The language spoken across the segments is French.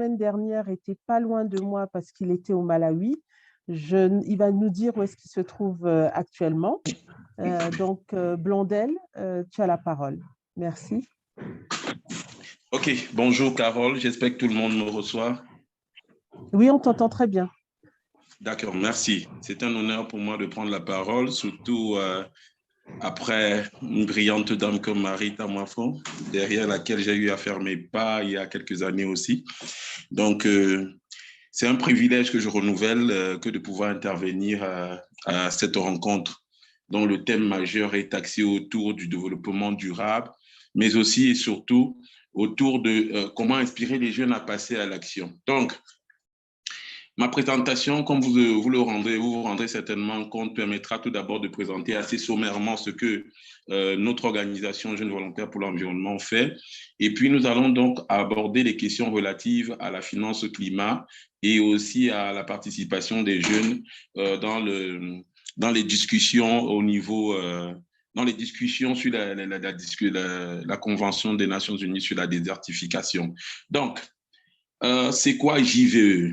semaine dernière était pas loin de moi parce qu'il était au Malawi. Il va nous dire où est-ce qu'il se trouve actuellement. Blondel, tu as la parole. Merci. Ok, bonjour Carole, j'espère que tout le monde me reçoit. Oui, on t'entend très bien. D'accord, merci. C'est un honneur pour moi de prendre la parole, surtout après une brillante dame comme Marie Tamafo, derrière laquelle j'ai eu à faire mes pas il y a quelques années aussi. Donc, c'est un privilège que je renouvelle que de pouvoir intervenir à cette rencontre dont le thème majeur est axé autour du développement durable, mais aussi et surtout autour de comment inspirer les jeunes à passer à l'action. Donc, ma présentation, comme vous vous rendrez certainement compte, permettra tout d'abord de présenter assez sommairement ce que notre organisation Jeunes Volontaires pour l'Environnement fait. Et puis, nous allons donc aborder les questions relatives à la finance climat et aussi à la participation des jeunes dans les discussions au niveau... dans les discussions sur la Convention des Nations Unies sur la désertification. Donc, c'est quoi JVE?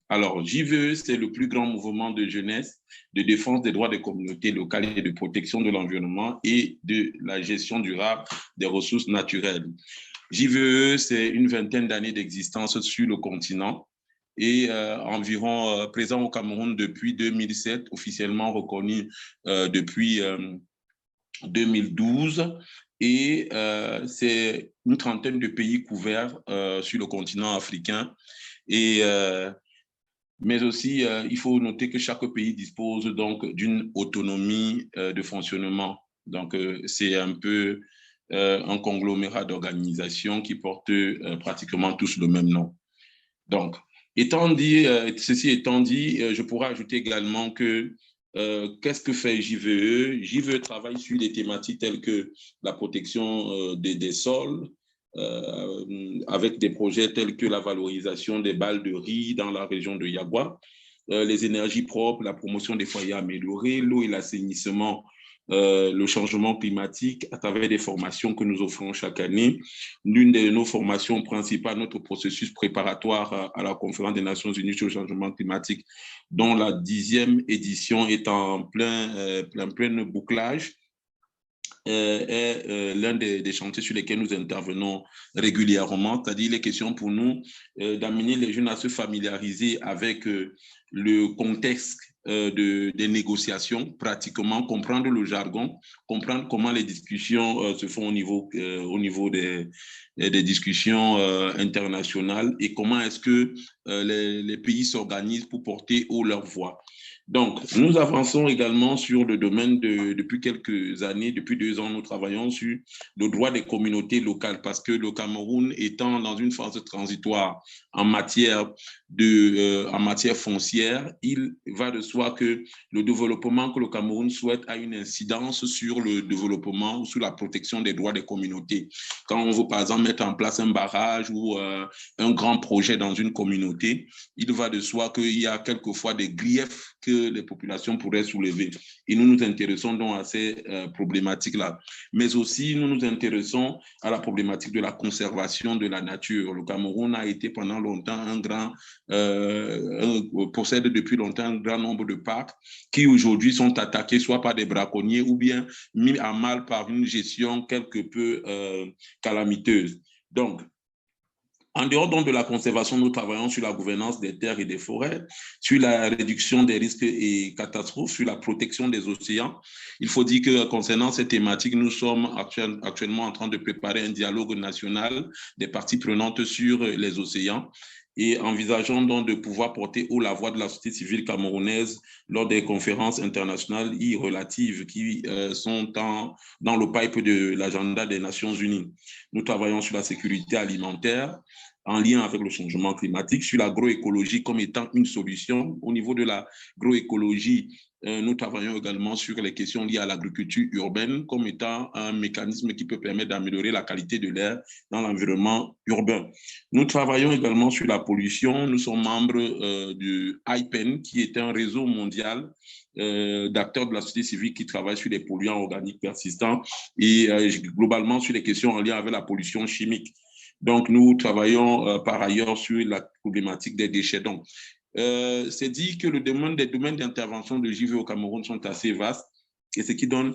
Alors, JVE, c'est le plus grand mouvement de jeunesse de défense des droits des communautés locales et de protection de l'environnement et de la gestion durable des ressources naturelles. JVE, c'est une vingtaine d'années d'existence sur le continent et environ présent au Cameroun depuis 2007, officiellement reconnu depuis 2012. Et c'est une trentaine de pays couverts sur le continent africain. Mais aussi, il faut noter que chaque pays dispose donc d'une autonomie de fonctionnement. Donc, c'est un peu un conglomérat d'organisations qui portent pratiquement tous le même nom. Donc, ceci étant dit, je pourrais ajouter également que qu'est-ce que fait JVE? JVE travaille sur des thématiques telles que la protection des sols, avec des projets tels que la valorisation des balles de riz dans la région de Yagua, les énergies propres, la promotion des foyers améliorés, l'eau et l'assainissement, le changement climatique à travers des formations que nous offrons chaque année. L'une de nos formations principales, notre processus préparatoire à la Conférence des Nations Unies sur le changement climatique, dont la 10e édition est en plein bouclage, est l'un des chantiers sur lesquels nous intervenons régulièrement, c'est-à-dire les questions pour nous d'amener les jeunes à se familiariser avec le contexte des négociations, pratiquement comprendre le jargon, comprendre comment les discussions se font au niveau des discussions internationales et comment est-ce que les pays s'organisent pour porter haut leur voix. Donc, nous avançons également sur le domaine depuis quelques années, depuis 2 ans, nous travaillons sur le droit des communautés locales parce que le Cameroun étant dans une phase transitoire en matière foncière, il va de soi que le développement que le Cameroun souhaite a une incidence sur le développement ou sur la protection des droits des communautés. Quand on veut, par exemple, mettre en place un barrage ou un grand projet dans une communauté, il va de soi qu'il y a quelquefois des griefs que les populations pourraient soulever. Et nous nous intéressons donc à ces problématiques-là. Mais aussi, nous nous intéressons à la problématique de la conservation de la nature. Le Cameroun a été pendant longtemps possède depuis longtemps un grand nombre de parcs qui aujourd'hui sont attaqués soit par des braconniers ou bien mis à mal par une gestion quelque peu calamiteuse. Donc, en dehors donc de la conservation, nous travaillons sur la gouvernance des terres et des forêts, sur la réduction des risques et catastrophes, sur la protection des océans. Il faut dire que concernant ces thématiques, nous sommes actuellement en train de préparer un dialogue national des parties prenantes sur les océans et envisageons donc de pouvoir porter haut la voix de la société civile camerounaise lors des conférences internationales relatives qui sont dans le pipe de l'agenda des Nations Unies. Nous travaillons sur la sécurité alimentaire en lien avec le changement climatique, sur l'agroécologie comme étant une solution. Au niveau de l'agroécologie, nous travaillons également sur les questions liées à l'agriculture urbaine comme étant un mécanisme qui peut permettre d'améliorer la qualité de l'air dans l'environnement urbain. Nous travaillons également sur la pollution. Nous sommes membres du IPEN, qui est un réseau mondial d'acteurs de la société civile qui travaillent sur les polluants organiques persistants et globalement sur les questions en lien avec la pollution chimique. Donc, nous travaillons par ailleurs sur la problématique des déchets. Donc, c'est dit que les domaines d'intervention de JV au Cameroun sont assez vastes et ce qui donne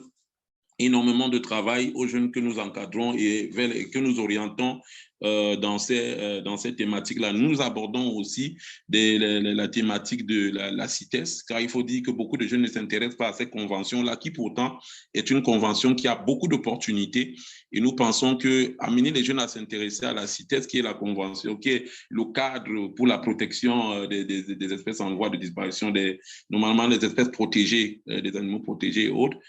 énormément de travail aux jeunes que nous encadrons et que nous orientons dans ces thématiques-là. Nous abordons aussi la thématique de la CITES, car il faut dire que beaucoup de jeunes ne s'intéressent pas à cette convention-là, qui pourtant est une convention qui a beaucoup d'opportunités. Et nous pensons qu'amener les jeunes à s'intéresser à la CITES, qui est la convention, qui est le cadre pour la protection des espèces en voie de disparition, normalement des espèces protégées, des animaux protégés et autres,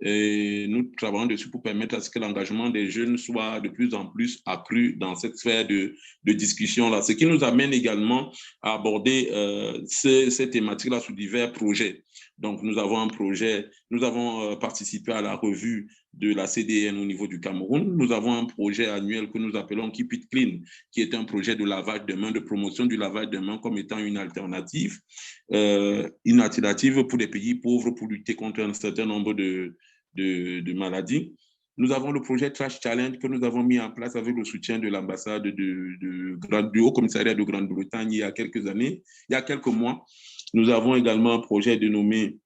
et nous travaillons dessus pour permettre à ce que l'engagement des jeunes soit de plus en plus accru dans cette sphère de discussion-là. Ce qui nous amène également à aborder ces thématiques-là sous divers projets. Donc, nous avons un projet, nous avons participé à la revue de la CDN au niveau du Cameroun. Nous avons un projet annuel que nous appelons Keep It Clean, qui est un projet de lavage de mains, de promotion du lavage de mains comme étant une alternative pour les pays pauvres pour lutter contre un certain nombre de maladies. Nous avons le projet Trash Challenge que nous avons mis en place avec le soutien de l'ambassade du Haut-Commissariat de Grande-Bretagne il y a quelques années, il y a quelques mois. Nous avons également un projet dénommé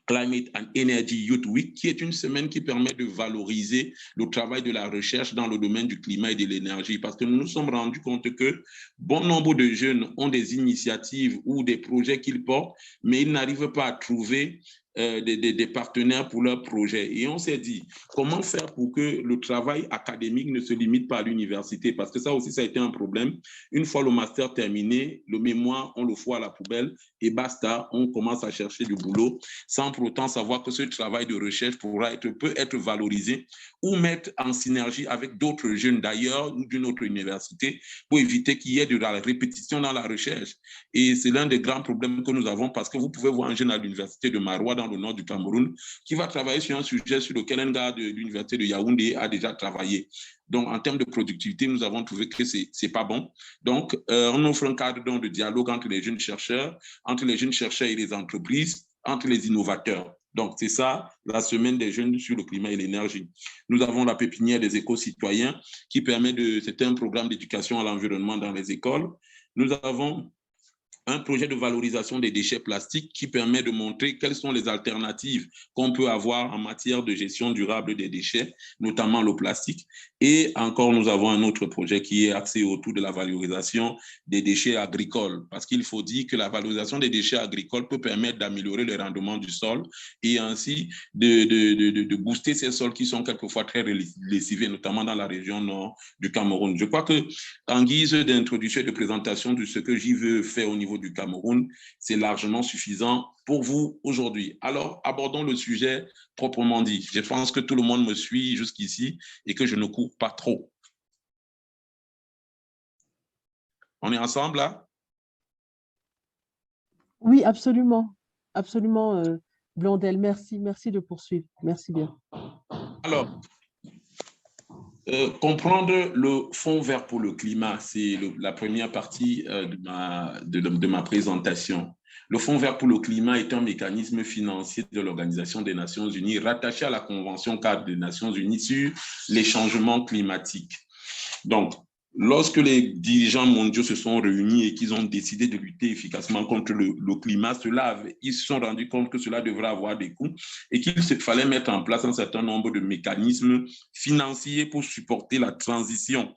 Climate and Energy Youth Week, qui est une semaine qui permet de valoriser le travail de la recherche dans le domaine du climat et de l'énergie, parce que nous nous sommes rendus compte que bon nombre de jeunes ont des initiatives ou des projets qu'ils portent, mais ils n'arrivent pas à trouver des partenaires pour leurs projets. Et on s'est dit, comment faire pour que le travail académique ne se limite pas à l'université? Parce que ça aussi, ça a été un problème. Une fois le master terminé, le mémoire, on le fout à la poubelle et basta, on commence à chercher du boulot sans pour autant savoir que ce travail de recherche peut être valorisé ou mettre en synergie avec d'autres jeunes d'ailleurs ou d'une autre université pour éviter qu'il y ait de la répétition dans la recherche. Et c'est l'un des grands problèmes que nous avons parce que vous pouvez voir un jeune à l'université de Maroua dans le nord du Cameroun qui va travailler sur un sujet sur lequel un gars de l'université de Yaoundé a déjà travaillé. Donc, en termes de productivité, nous avons trouvé que ce n'est pas bon. Donc, on offre un cadre de dialogue entre les jeunes chercheurs et les entreprises, entre les innovateurs. Donc, c'est ça, la semaine des jeunes sur le climat et l'énergie. Nous avons la pépinière des éco-citoyens qui permet c'est un programme d'éducation à l'environnement dans les écoles. Nous avons un projet de valorisation des déchets plastiques qui permet de montrer quelles sont les alternatives qu'on peut avoir en matière de gestion durable des déchets, notamment le plastique. Et encore, nous avons un autre projet qui est axé autour de la valorisation des déchets agricoles, parce qu'il faut dire que la valorisation des déchets agricoles peut permettre d'améliorer le rendement du sol et ainsi de booster ces sols qui sont quelquefois très lessivés, notamment dans la région nord du Cameroun. Je crois que en guise d'introduction et de présentation de ce que j'y veux faire au niveau du Cameroun, c'est largement suffisant pour vous aujourd'hui. Alors, abordons le sujet proprement dit. Je pense que tout le monde me suit jusqu'ici et que je ne cours pas trop. On est ensemble là? Oui, absolument. Absolument, Blondel. Merci de poursuivre. Merci bien. Alors, comprendre le Fonds vert pour le climat, c'est la première partie de ma présentation. Le Fonds vert pour le climat est un mécanisme financier de l'Organisation des Nations Unies rattaché à la Convention cadre des Nations Unies sur les changements climatiques. Donc, lorsque les dirigeants mondiaux se sont réunis et qu'ils ont décidé de lutter efficacement contre le climat, ils se sont rendus compte que cela devrait avoir des coûts et qu'il fallait mettre en place un certain nombre de mécanismes financiers pour supporter la transition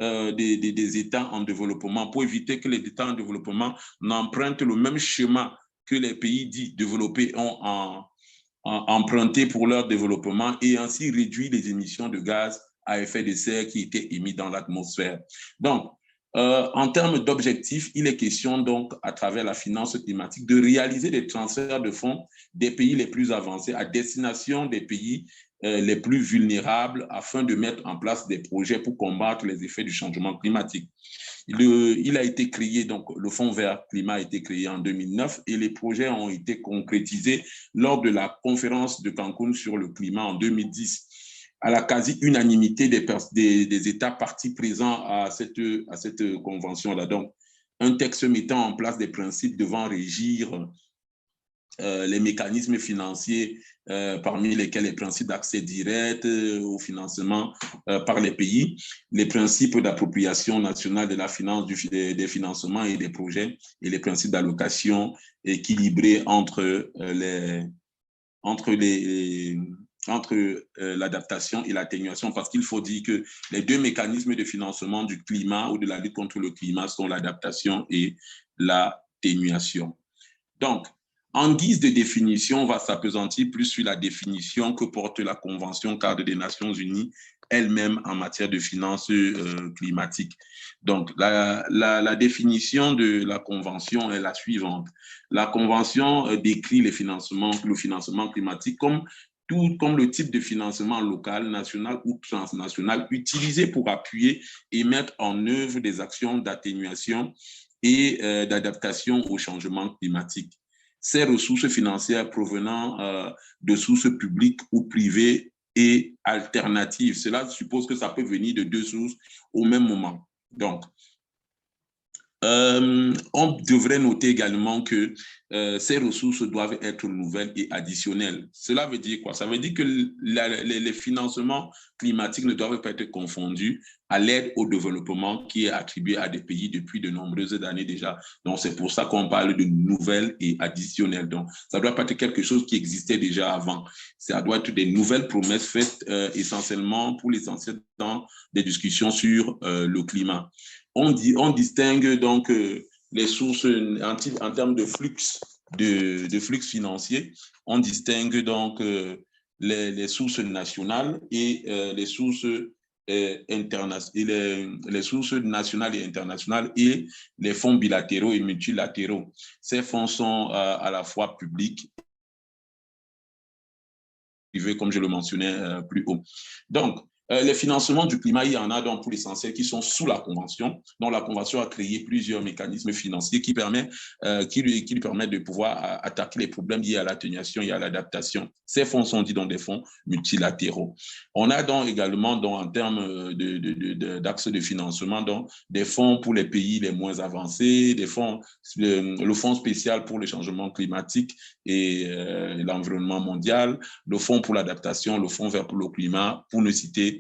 des États en développement, pour éviter que les États en développement n'empruntent le même schéma que les pays dits développés ont emprunté pour leur développement et ainsi réduire les émissions de gaz à effet de serre qui étaient émis dans l'atmosphère. Donc, en termes d'objectifs, il est question donc, à travers la finance climatique, de réaliser des transferts de fonds des pays les plus avancés à destination des pays les plus vulnérables afin de mettre en place des projets pour combattre les effets du changement climatique. Il a été créé, donc le Fonds vert climat a été créé en 2009 et les projets ont été concrétisés lors de la conférence de Cancun sur le climat en 2010. À la quasi-unanimité des États partis présents à cette convention-là. Donc, un texte mettant en place des principes devant régir les mécanismes financiers, parmi lesquels les principes d'accès direct au financement par les pays, les principes d'appropriation nationale de la finance, des financements et des projets, et les principes d'allocation équilibrés entre l'adaptation et l'atténuation, parce qu'il faut dire que les deux mécanismes de financement du climat ou de la lutte contre le climat sont l'adaptation et l'atténuation. Donc, en guise de définition, on va s'appesantir plus sur la définition que porte la Convention cadre des Nations Unies elle-même en matière de finances climatiques. Donc, la définition de la Convention est la suivante. La Convention décrit le financement climatique comme le type de financement local, national ou transnational utilisé pour appuyer et mettre en œuvre des actions d'atténuation et d'adaptation au changement climatique. Ces ressources financières provenant de sources publiques ou privées et alternatives. Cela suppose que ça peut venir de deux sources au même moment. Donc, on devrait noter également que ces ressources doivent être nouvelles et additionnelles. Cela veut dire quoi? Ça veut dire que les financements climatiques ne doivent pas être confondus à l'aide au développement qui est attribuée à des pays depuis de nombreuses années déjà. Donc, c'est pour ça qu'on parle de nouvelles et additionnelles. Donc, ça ne doit pas être quelque chose qui existait déjà avant. Ça doit être des nouvelles promesses faites essentiellement, pour l'essentiel, dans des discussions sur le climat. On distingue donc les sources en termes de flux, de flux financiers. On distingue donc les sources nationales et les sources les sources nationales et internationales et les fonds bilatéraux et multilatéraux. Ces fonds sont à la fois publics et privés, comme je le mentionnais plus haut. Donc, les financements du climat, il y en a donc pour l'essentiel qui sont sous la Convention. Donc, la Convention a créé plusieurs mécanismes financiers qui lui permettent de pouvoir attaquer les problèmes liés à l'atténuation et à l'adaptation. Ces fonds sont dits donc des fonds multilatéraux. On a donc également, donc, en termes d'axes de financement, donc, des fonds pour les pays les moins avancés, le fonds spécial pour le changement climatique et l'environnement mondial, le fonds pour l'adaptation, le fonds vert pour le climat, pour ne citer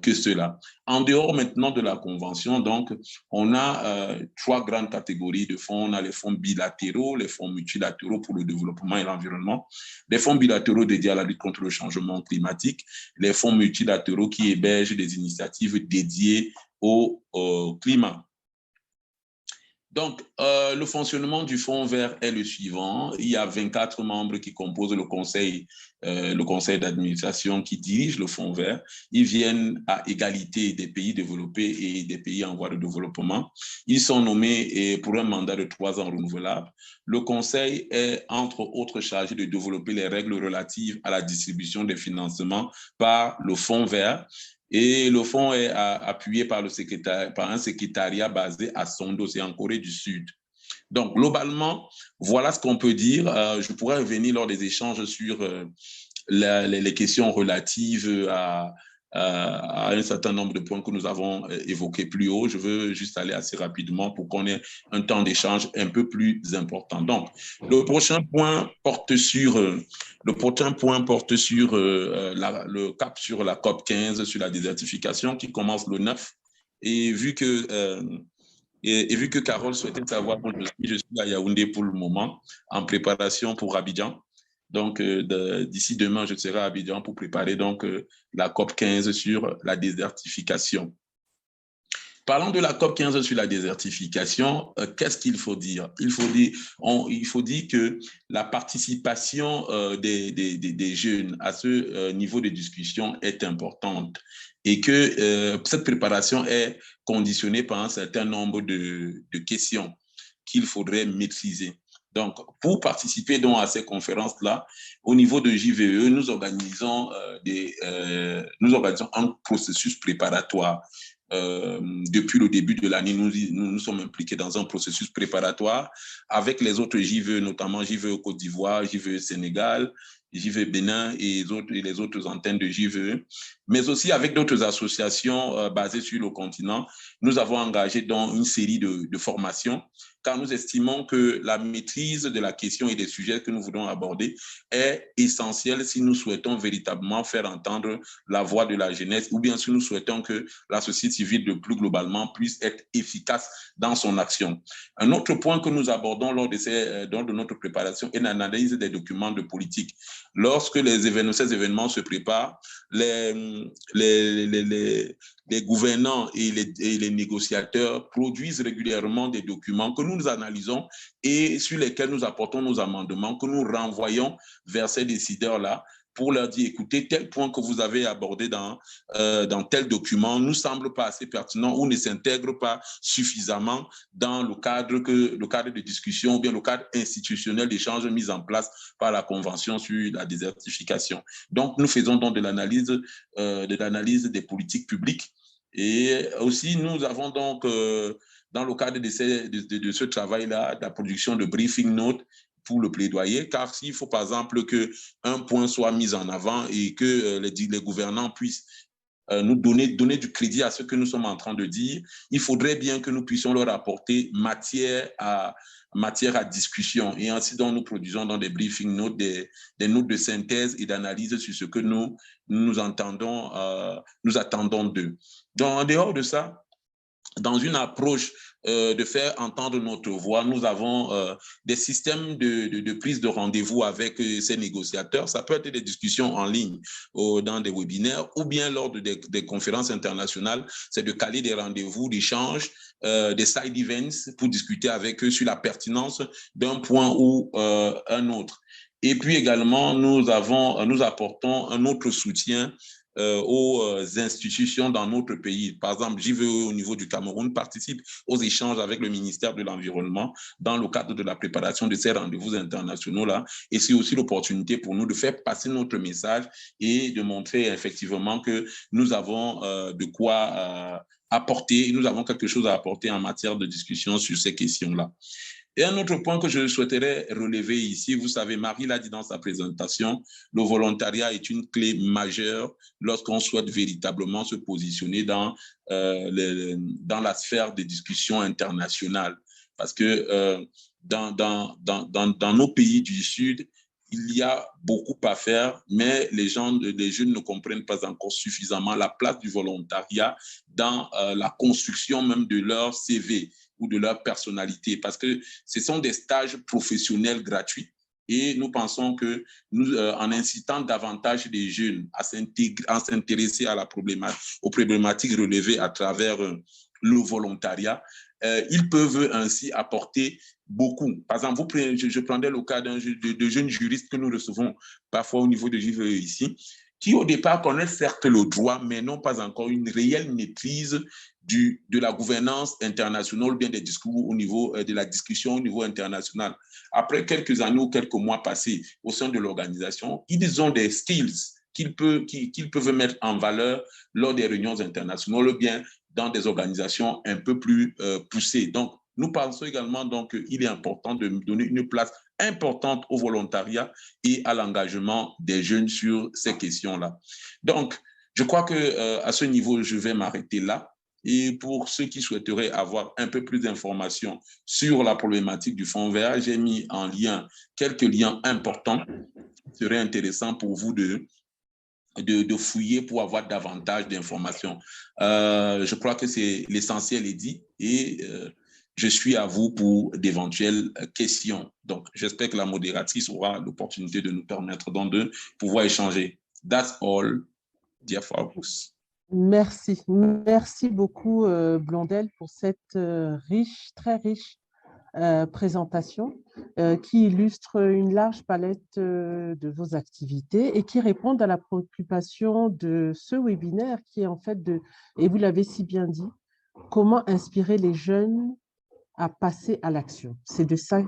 que cela. En dehors maintenant de la Convention, donc, on a trois grandes catégories de fonds. On a les fonds bilatéraux, les fonds multilatéraux pour le développement et l'environnement, les fonds bilatéraux dédiés à la lutte contre le changement climatique, les fonds multilatéraux qui hébergent des initiatives dédiées au climat. Donc, le fonctionnement du Fonds vert est le suivant. Il y a 24 membres qui composent le conseil d'administration qui dirige le Fonds vert. Ils viennent à égalité des pays développés et des pays en voie de développement. Ils sont nommés pour un mandat de 3 ans renouvelable. Le conseil est, entre autres, chargé de développer les règles relatives à la distribution des financements par le Fonds vert. Et le fonds est appuyé par un secrétariat basé à Sondo, c'est en Corée du Sud. Donc, globalement, voilà ce qu'on peut dire. Je pourrais revenir lors des échanges sur les questions relatives à un certain nombre de points que nous avons évoqués plus haut. Je veux juste aller assez rapidement pour qu'on ait un temps d'échange un peu plus important. Donc, le prochain point porte sur le cap sur la COP 15, sur la désertification qui commence le 9. Et vu que Carole souhaitait savoir où je suis à Yaoundé pour le moment, en préparation pour Abidjan. Donc, d'ici demain, je serai à Abidjan pour préparer donc la COP 15 sur la désertification. Parlons de la COP 15 sur la désertification. Qu'est-ce qu'il faut dire? Il faut dire que la participation des jeunes à ce niveau de discussion est importante et que cette préparation est conditionnée par un certain nombre de questions qu'il faudrait maîtriser. Donc, pour participer donc à ces conférences-là, au niveau de JVE, nous organisons un processus préparatoire. Depuis le début de l'année, nous sommes impliqués dans un processus préparatoire avec les autres JVE, notamment JVE Côte d'Ivoire, JVE Sénégal, JVE Bénin et les autres antennes de JVE, mais aussi avec d'autres associations basées sur le continent. Nous avons engagé dans une série de formations car nous estimons que la maîtrise de la question et des sujets que nous voulons aborder est essentielle si nous souhaitons véritablement faire entendre la voix de la jeunesse, ou bien si nous souhaitons que la société civile, de plus globalement, puisse être efficace dans son action. Un autre point que nous abordons lors de notre préparation est l'analyse des documents de politique. Lorsque ces événements se préparent, les gouvernants et les négociateurs produisent régulièrement des documents que nous analysons et sur lesquels nous apportons nos amendements, que nous renvoyons vers ces décideurs-là pour leur dire, écoutez, tel point que vous avez abordé dans tel document ne semble pas assez pertinent ou ne s'intègre pas suffisamment dans le cadre de discussion ou bien le cadre institutionnel d'échange mis en place par la Convention sur la désertification. Donc, nous faisons donc de l'analyse des politiques publiques. Et aussi, nous avons donc, dans le cadre de ce travail-là, la production de briefing notes pour le plaidoyer, car s'il faut par exemple qu'un point soit mis en avant et que les gouvernants puissent nous donner du crédit à ce que nous sommes en train de dire, il faudrait bien que nous puissions leur apporter matière à discussion. Et ainsi, donc, nous produisons dans des briefing notes, des notes de synthèse et d'analyse sur ce que nous attendons d'eux. Donc, en dehors de ça, dans une approche de faire entendre notre voix, nous avons des systèmes de prise de rendez-vous avec ces négociateurs. Ça peut être des discussions en ligne dans des webinaires ou bien lors des conférences internationales. C'est de caler des rendez-vous, d'échanges, des side events pour discuter avec eux sur la pertinence d'un point ou un autre. Et puis également, nous apportons un autre soutien aux institutions dans notre pays. Par exemple, JVE au niveau du Cameroun participe aux échanges avec le ministère de l'Environnement dans le cadre de la préparation de ces rendez-vous internationaux-là. Et c'est aussi l'opportunité pour nous de faire passer notre message et de montrer effectivement que nous avons de quoi apporter, nous avons quelque chose à apporter en matière de discussion sur ces questions-là. Et un autre point que je souhaiterais relever ici, vous savez, Marie l'a dit dans sa présentation, le volontariat est une clé majeure lorsqu'on souhaite véritablement se positionner dans la sphère des discussions internationales. Parce que dans nos pays du Sud, il y a beaucoup à faire, mais les jeunes ne comprennent pas encore suffisamment la place du volontariat dans la construction même de leur CV ou de leur personnalité, parce que ce sont des stages professionnels gratuits. Et nous pensons que en incitant davantage les jeunes à s'intéresser aux problématiques relevées à travers le volontariat, ils peuvent ainsi apporter beaucoup. Par exemple, je prendrais le cas de jeunes juristes que nous recevons parfois au niveau de JVE ici, qui au départ connaissent certes le droit, mais n'ont pas encore une réelle maîtrise de la gouvernance internationale ou bien des discours au niveau de la discussion au niveau international. Après quelques années ou quelques mois passés au sein de l'organisation, ils ont des skills qu'ils peuvent mettre en valeur lors des réunions internationales ou bien dans des organisations un peu plus poussées. Donc, nous pensons également qu'il est important de donner une place importante au volontariat et à l'engagement des jeunes sur ces questions-là. Donc, je crois qu'à ce niveau, je vais m'arrêter là. Et pour ceux qui souhaiteraient avoir un peu plus d'informations sur la problématique du fonds vert, j'ai mis en lien quelques liens importants. Ce serait intéressant pour vous de fouiller pour avoir davantage d'informations. Je crois que l'essentiel est dit et je suis à vous pour d'éventuelles questions. Donc, j'espère que la modératrice aura l'opportunité de nous permettre donc de pouvoir échanger. That's all, dear Fabrice. Merci. Merci beaucoup, Blondel, pour cette très riche présentation qui illustre une large palette de vos activités et qui répondent à la préoccupation de ce webinaire qui est en fait et vous l'avez si bien dit, comment inspirer les jeunes à passer à l'action. C'est de ça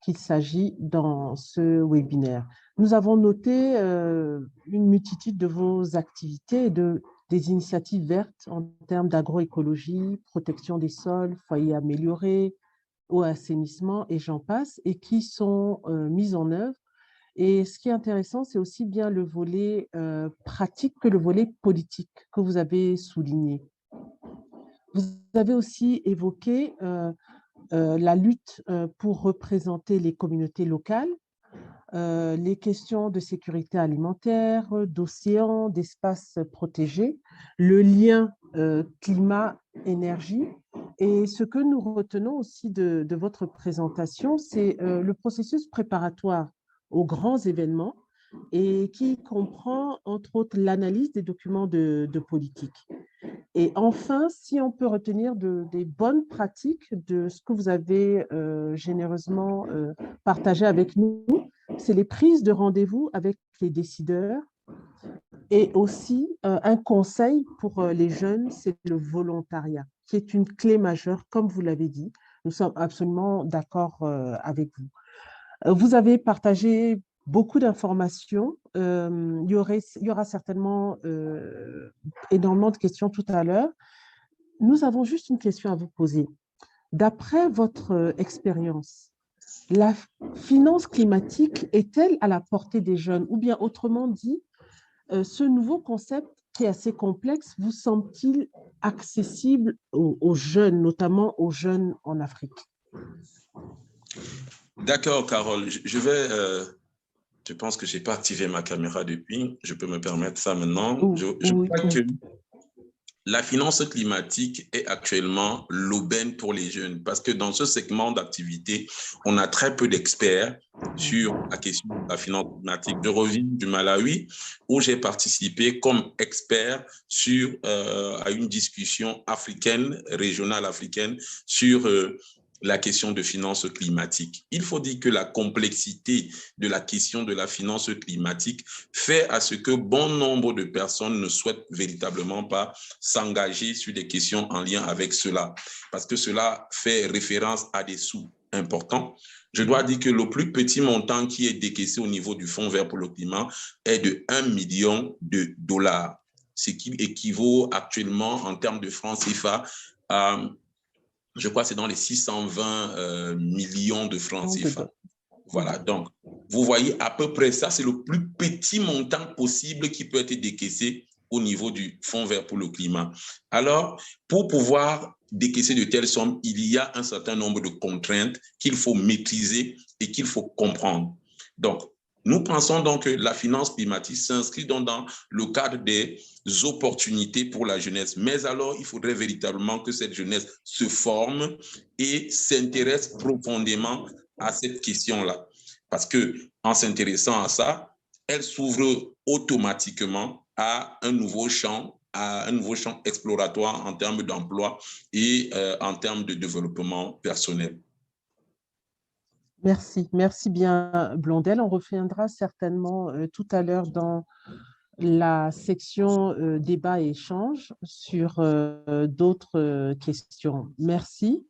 qu'il s'agit dans ce webinaire. Nous avons noté une multitude de vos activités et des initiatives vertes en termes d'agroécologie, protection des sols, foyers améliorés, eau, assainissement et j'en passe, et qui sont mises en œuvre. Et ce qui est intéressant, c'est aussi bien le volet pratique que le volet politique que vous avez souligné. Vous avez aussi évoqué la lutte pour représenter les communautés locales, les questions de sécurité alimentaire, d'océans, d'espaces protégés, le lien climat-énergie. Et ce que nous retenons aussi de votre présentation, c'est le processus préparatoire aux grands événements et qui comprend entre autres l'analyse des documents de politique. Et enfin, si on peut retenir des bonnes pratiques de ce que vous avez généreusement partagé avec nous, c'est les prises de rendez-vous avec les décideurs et aussi un conseil pour les jeunes, c'est le volontariat, qui est une clé majeure, comme vous l'avez dit. Nous sommes absolument d'accord avec vous. Vous avez partagé beaucoup d'informations. Il y aura certainement énormément de questions tout à l'heure. Nous avons juste une question à vous poser. D'après votre expérience, la finance climatique est-elle à la portée des jeunes? Ou bien autrement dit, ce nouveau concept qui est assez complexe vous semble-t-il accessible aux jeunes, notamment aux jeunes en Afrique? D'accord, Carole. Je pense que je n'ai pas activé ma caméra depuis. Je peux me permettre ça maintenant. Je crois que la finance climatique est actuellement l'aubaine pour les jeunes parce que dans ce segment d'activité, on a très peu d'experts sur la question de la finance climatique. Je reviens du Malawi où j'ai participé comme expert à une discussion africaine, régionale africaine, sur la question de finance climatique. Il faut dire que la complexité de la question de la finance climatique fait à ce que bon nombre de personnes ne souhaitent véritablement pas s'engager sur des questions en lien avec cela, parce que cela fait référence à des sous importants. Je dois dire que le plus petit montant qui est décaissé au niveau du Fonds vert pour le climat est de 1 million de dollars, ce qui équivaut actuellement en termes de francs CFA à, je crois que c'est dans les 620 millions de francs CFA. Voilà, donc, vous voyez à peu près ça, c'est le plus petit montant possible qui peut être décaissé au niveau du Fonds vert pour le climat. Alors, pour pouvoir décaisser de telles sommes, il y a un certain nombre de contraintes qu'il faut maîtriser et qu'il faut comprendre. Donc, nous pensons donc que la finance climatique s'inscrit donc dans le cadre des opportunités pour la jeunesse. Mais alors, il faudrait véritablement que cette jeunesse se forme et s'intéresse profondément à cette question-là. Parce qu'en s'intéressant à ça, elle s'ouvre automatiquement à un nouveau champ exploratoire en termes d'emploi et en termes de développement personnel. Merci, merci bien Blondel. On reviendra certainement tout à l'heure dans la section débat et échange sur d'autres questions. Merci.